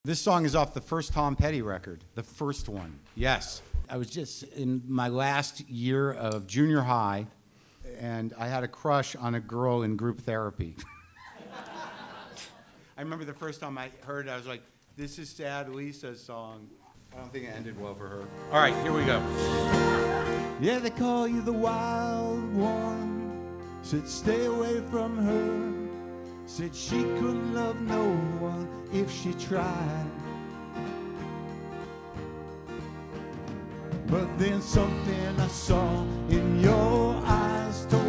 This song is off the first Tom Petty record, the first one. Yes. I was just in my last year of junior high, and I had a crush on a girl in group therapy. I remember the first time I heard it, I was like, this is Sad Lisa's song. I don't think it ended well for her. All right, here we go. Yeah, they call you the wild one. Said stay away from her. Said she couldn't love no one if she tried. But then something I saw in your eyes told